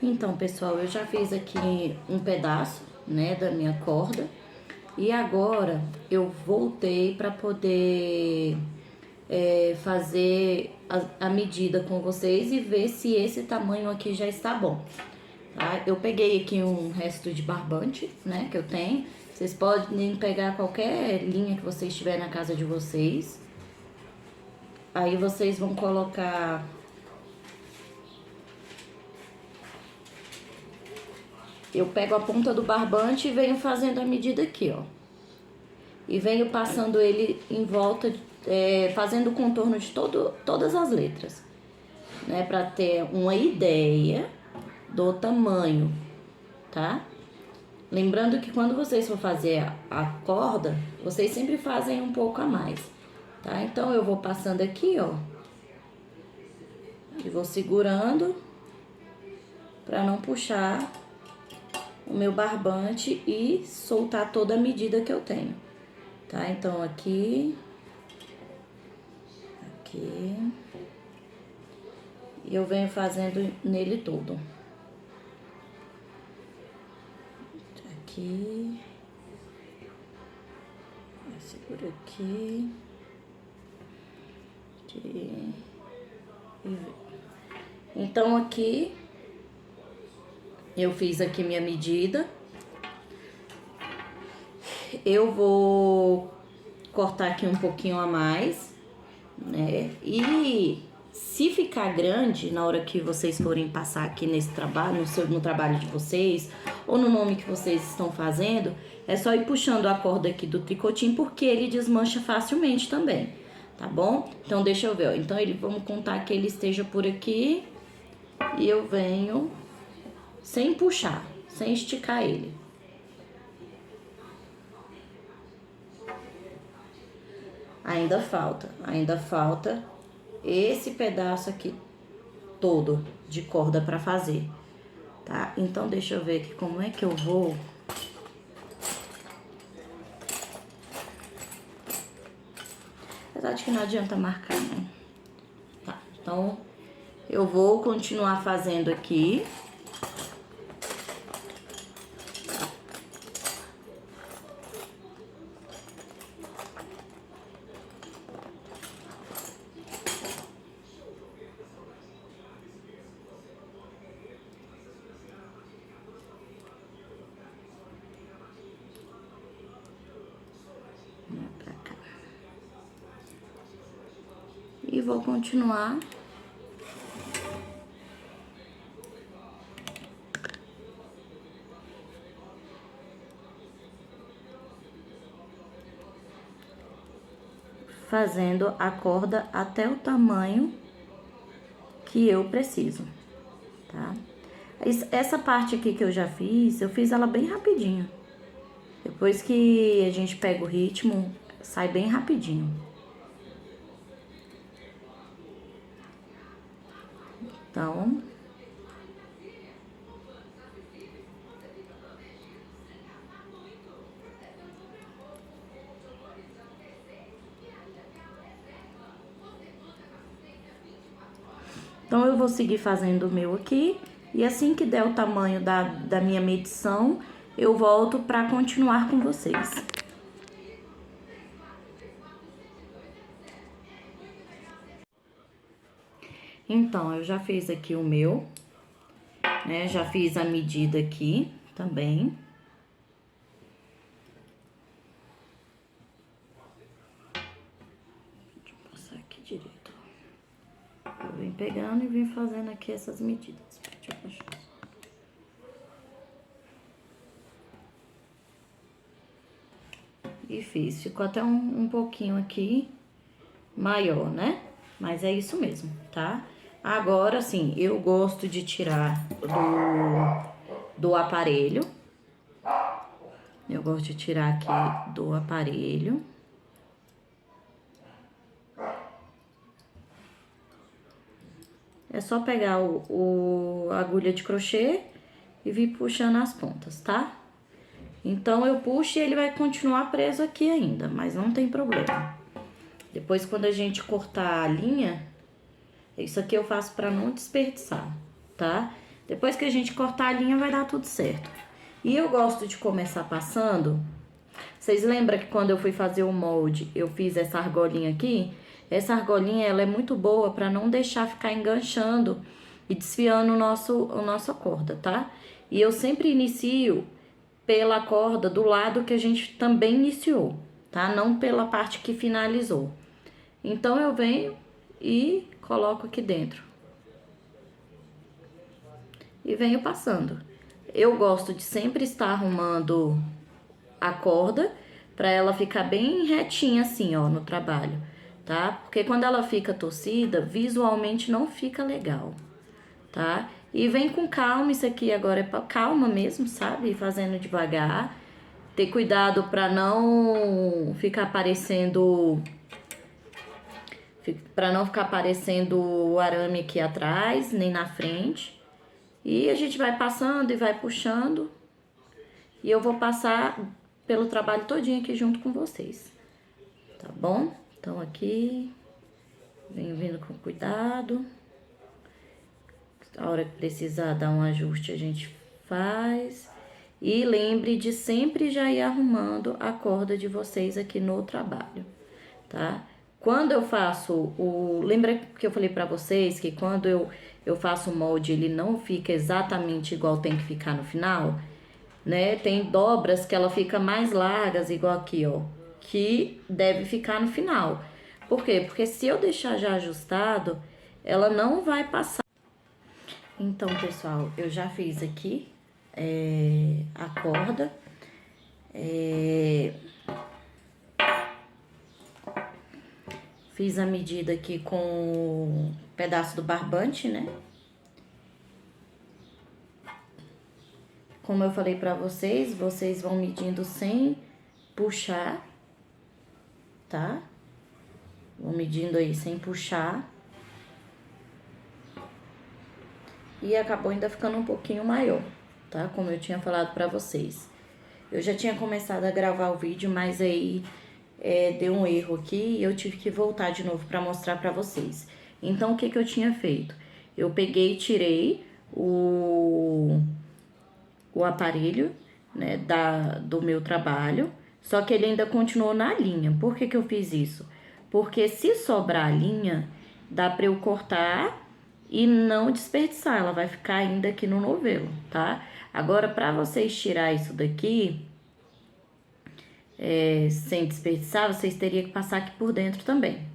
Então, pessoal, eu já fiz aqui um pedaço, né, da minha corda. E agora eu voltei para poder fazer a medida com vocês e ver se esse tamanho aqui já está bom. Tá? Eu peguei aqui um resto de barbante, né, que eu tenho. Vocês podem pegar qualquer linha que vocês tiver na casa de vocês. Aí vocês vão colocar... Eu pego a ponta do barbante e venho fazendo a medida aqui, ó. E venho passando ele em volta, fazendo o contorno de todas as letras, né? Pra ter uma ideia do tamanho, tá? Lembrando que quando vocês for fazer a corda, vocês sempre fazem um pouco a mais, tá? Então, eu vou passando aqui, ó. E vou segurando pra não puxar o meu barbante e soltar toda a medida que eu tenho, tá? Então, aqui, e eu venho fazendo nele todo. Aqui, segura aqui, e então aqui eu fiz aqui minha medida. Eu vou cortar aqui um pouquinho a mais, né? E se ficar grande na hora que vocês forem passar aqui nesse trabalho, no trabalho de vocês, ou no nome que vocês estão fazendo, é só ir puxando a corda aqui do tricotinho, porque ele desmancha facilmente também, tá bom? Então, deixa eu ver, ó. Então, vamos contar que ele esteja por aqui e eu venho sem puxar, sem esticar ele. Ainda falta esse pedaço aqui todo de corda pra fazer, tá? Então, deixa eu ver aqui como é que eu vou... Apesar de que não adianta marcar, né? Tá, então, eu vou continuar fazendo aqui. E vou continuar fazendo a corda até o tamanho que eu preciso, tá? Essa parte aqui que eu já fiz, eu fiz ela bem rapidinho. Depois que a gente pega o ritmo, sai bem rapidinho. Então, eu vou seguir fazendo o meu aqui. E assim que der o tamanho da minha medição, eu volto para continuar com vocês. Então, eu já fiz aqui o meu, né? Já fiz a medida aqui também. Deixa eu passar aqui direito. Eu vim pegando e vim fazendo aqui essas medidas. Deixa eu puxar. E fiz. Ficou até um pouquinho aqui maior, né? Mas é isso mesmo, tá? Agora, assim, eu gosto de tirar do aparelho. Eu gosto de tirar aqui do aparelho. É só pegar a agulha de crochê e vir puxando as pontas, tá? Então, eu puxo e ele vai continuar preso aqui ainda, mas não tem problema. Depois, quando a gente cortar a linha, isso aqui eu faço pra não desperdiçar, tá? Depois que a gente cortar a linha, vai dar tudo certo. E eu gosto de começar passando. Vocês lembram que quando eu fui fazer o molde, eu fiz essa argolinha aqui? Essa argolinha, ela é muito boa para não deixar ficar enganchando e desfiando a nossa corda, tá? E eu sempre inicio pela corda do lado que a gente também iniciou, tá? Não pela parte que finalizou. Então, eu venho e coloco aqui dentro. E venho passando. Eu gosto de sempre estar arrumando a corda para ela ficar bem retinha assim, ó, no trabalho, tá? Porque quando ela fica torcida, visualmente não fica legal, tá? E vem com calma, isso aqui agora é pra calma mesmo, sabe? Fazendo devagar. Ter cuidado para não ficar parecendo o arame aqui atrás, nem na frente. E a gente vai passando e vai puxando. E eu vou passar pelo trabalho todinho aqui junto com vocês. Tá bom? Então aqui, venho vindo com cuidado. A hora que precisar dar um ajuste, a gente faz. E lembre de sempre já ir arrumando a corda de vocês aqui no trabalho, tá? Quando eu faço o... Lembra que eu falei pra vocês que quando eu faço o molde, ele não fica exatamente igual tem que ficar no final, né? Tem dobras que ela fica mais largas, igual aqui, ó, que deve ficar no final. Por quê? Porque se eu deixar já ajustado, ela não vai passar. Então, pessoal, eu já fiz aqui a corda. Fiz a medida aqui com o pedaço do barbante, né? Como eu falei pra vocês, vocês vão medindo sem puxar, tá? Vão medindo aí sem puxar. E acabou ainda ficando um pouquinho maior, tá? Como eu tinha falado pra vocês. Eu já tinha começado a gravar o vídeo, mas aí deu um erro aqui e eu tive que voltar de novo pra mostrar pra vocês. Então, o que que eu tinha feito? Eu peguei e tirei o aparelho, né, do meu trabalho, só que ele ainda continuou na linha. Por que que eu fiz isso? Porque se sobrar a linha, dá pra eu cortar e não desperdiçar, ela vai ficar ainda aqui no novelo, tá? Agora, pra vocês tirar isso daqui, sem desperdiçar, vocês teriam que passar aqui por dentro também,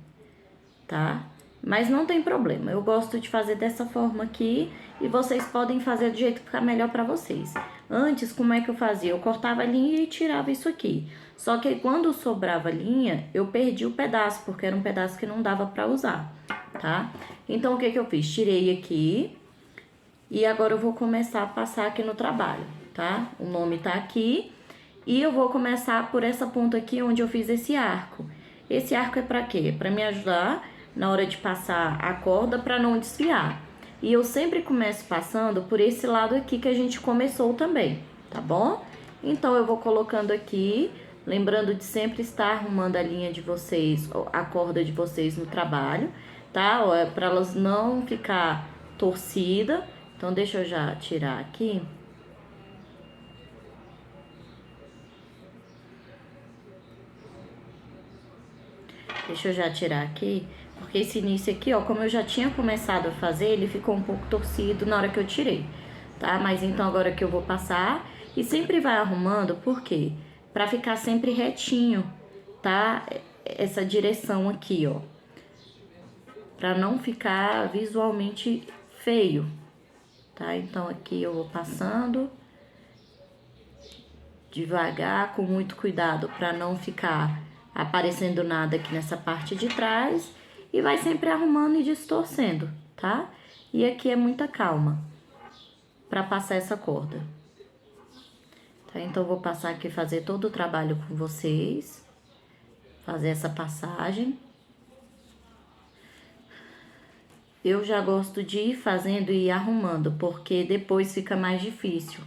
tá? Mas não tem problema, eu gosto de fazer dessa forma aqui e vocês podem fazer do jeito que ficar melhor pra vocês. Antes, como é que eu fazia? Eu cortava a linha e tirava isso aqui. Só que quando sobrava linha, eu perdi o pedaço, porque era um pedaço que não dava pra usar, tá? Então, o que que eu fiz? Tirei aqui e agora eu vou começar a passar aqui no trabalho, tá? O nome tá aqui e eu vou começar por essa ponta aqui onde eu fiz esse arco. Esse arco é pra quê? Pra me ajudar na hora de passar a corda pra não desfiar. E eu sempre começo passando por esse lado aqui que a gente começou também, tá bom? Então, eu vou colocando aqui, lembrando de sempre estar arrumando a linha de vocês, a corda de vocês no trabalho, tá? Pra elas não ficar torcida. Então, deixa eu já tirar aqui. Deixa eu já tirar aqui, porque esse início aqui, ó, como eu já tinha começado a fazer, ele ficou um pouco torcido na hora que eu tirei, tá? Mas então agora que eu vou passar e sempre vai arrumando, por quê? Pra ficar sempre retinho, tá? Essa direção aqui, ó. Pra não ficar visualmente feio, tá? Então aqui eu vou passando devagar, com muito cuidado pra não ficar aparecendo nada aqui nessa parte de trás e vai sempre arrumando e distorcendo, tá? E aqui é muita calma pra passar essa corda. Tá? Então, eu vou passar aqui, fazer todo o trabalho com vocês, fazer essa passagem. Eu já gosto de ir fazendo e ir arrumando, porque depois fica mais difícil,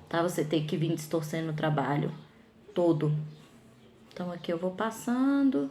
tá? Você tem que vir distorcendo o trabalho todo. Então, aqui eu vou passando.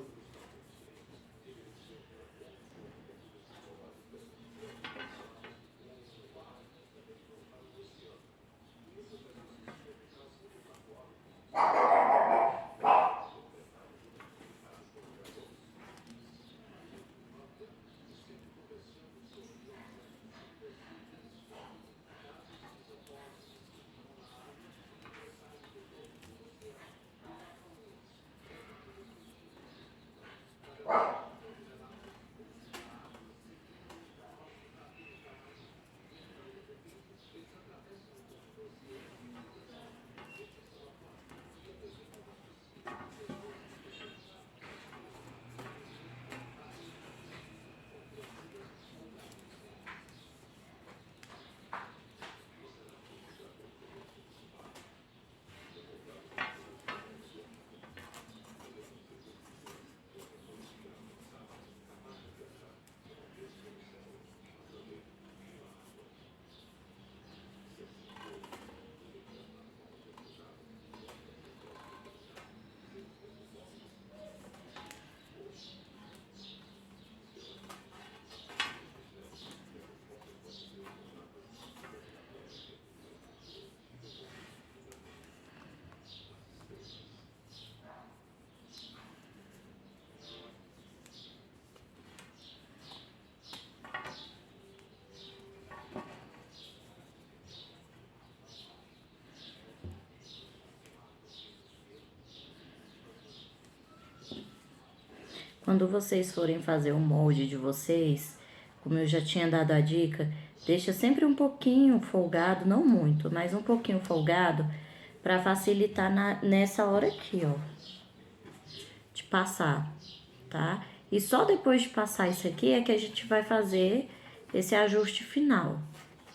quando vocês forem fazer o molde de vocês, como eu já tinha dado a dica, deixa sempre um pouquinho folgado, não muito, mas um pouquinho folgado, para facilitar nessa hora aqui, ó, de passar, tá? E só depois de passar isso aqui é que a gente vai fazer esse ajuste final,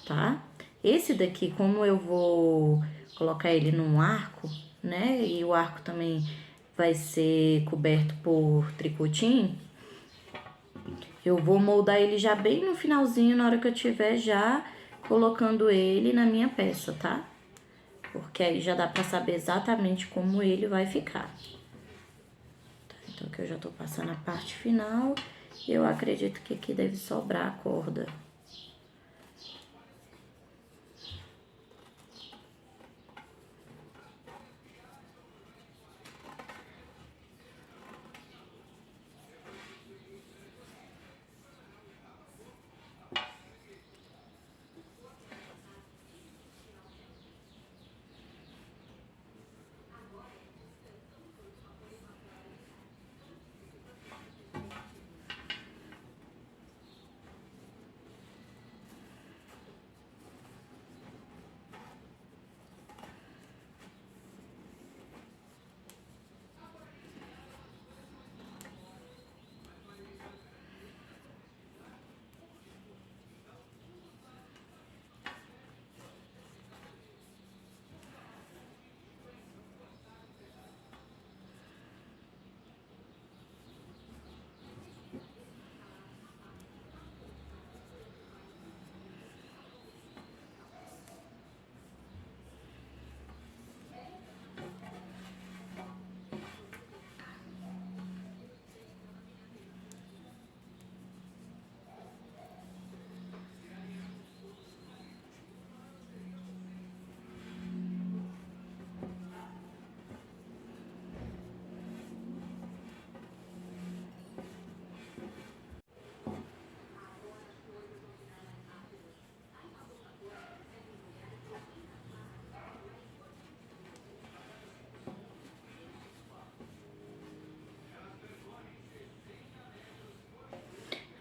tá? Esse daqui, como eu vou colocar ele num arco, né? E o arco também vai ser coberto por tricotinho. Eu vou moldar ele já bem no finalzinho, na hora que eu tiver já colocando ele na minha peça, tá? Porque aí já dá pra saber exatamente como ele vai ficar. Tá, então aqui eu já tô passando a parte final. Eu acredito que aqui deve sobrar a corda.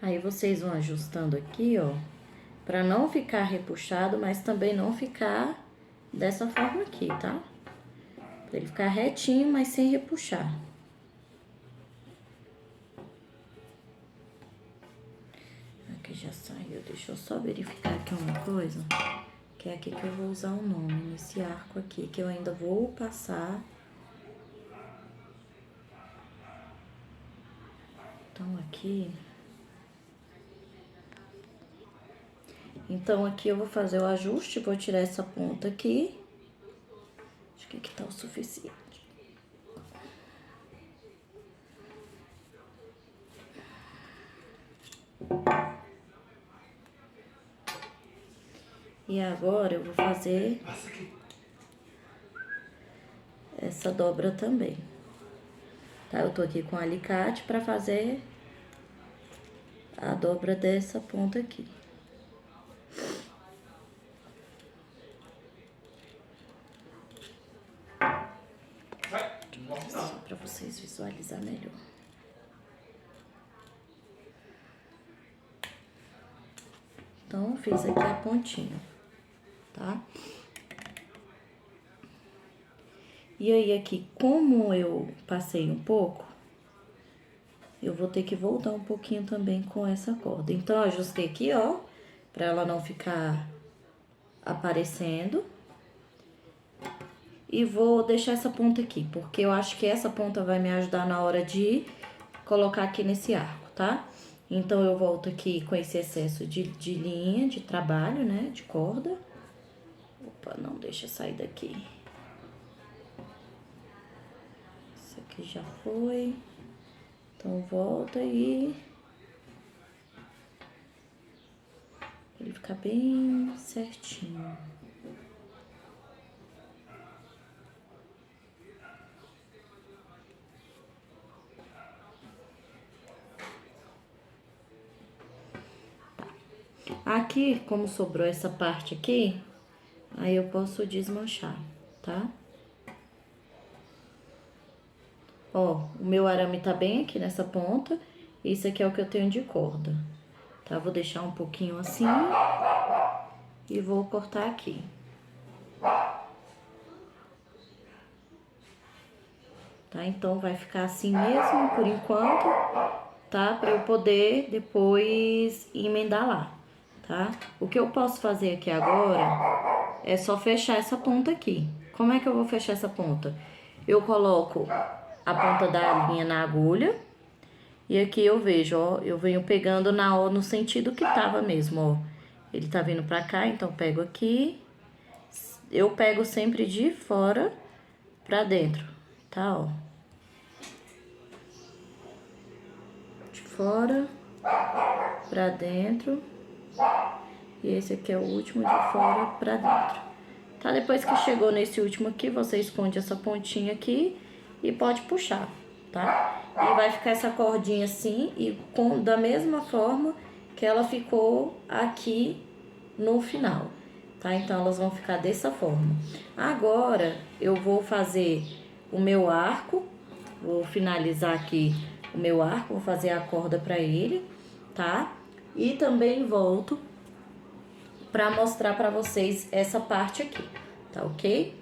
Aí vocês vão ajustando aqui, ó, pra não ficar repuxado, mas também não ficar dessa forma aqui, tá? Pra ele ficar retinho, mas sem repuxar. Aqui já saiu, deixa eu só verificar aqui uma coisa. Que é aqui que eu vou usar o nome, nesse arco aqui, que eu ainda vou passar. Então, aqui... Então, aqui eu vou fazer o ajuste, vou tirar essa ponta aqui. Acho que aqui tá o suficiente. E agora eu vou fazer essa dobra também. Tá? Eu tô aqui com o alicate pra fazer a dobra dessa ponta aqui. Só pra vocês visualizarem melhor. Então, fiz aqui a pontinha, tá? E aí, aqui, como eu passei um pouco, eu vou ter que voltar um pouquinho também com essa corda. Então, eu ajustei aqui, ó, pra ela não ficar aparecendo. E vou deixar essa ponta aqui, porque eu acho que essa ponta vai me ajudar na hora de colocar aqui nesse arco, tá? Então, eu volto aqui com esse excesso de linha de trabalho, né, de corda. Opa, não deixa sair daqui. Isso aqui já foi. Então, volta aí. Pra ele ficar bem certinho. Aqui, como sobrou essa parte aqui, aí eu posso desmanchar, tá? Ó, o meu arame tá bem aqui nessa ponta. Isso aqui é o que eu tenho de corda. Tá? Vou deixar um pouquinho assim. E vou cortar aqui. Tá? Então, vai ficar assim mesmo, por enquanto, tá? Pra eu poder depois emendar lá, tá? O que eu posso fazer aqui agora é só fechar essa ponta aqui. Como é que eu vou fechar essa ponta? Eu coloco a ponta da linha na agulha e aqui eu vejo, ó, eu venho pegando no sentido que tava mesmo, ó. Ele tá vindo pra cá, então pego aqui. Eu pego sempre de fora pra dentro, tá, ó. De fora pra dentro. E esse aqui é o último de fora pra dentro. Tá? Depois que chegou nesse último aqui, você esconde essa pontinha aqui e pode puxar, tá? E vai ficar essa cordinha assim e da mesma forma que ela ficou aqui no final, tá? Então, elas vão ficar dessa forma. Agora, eu vou fazer o meu arco, vou finalizar aqui o meu arco, vou fazer a corda pra ele, tá? E também volto pra mostrar pra vocês essa parte aqui, tá ok?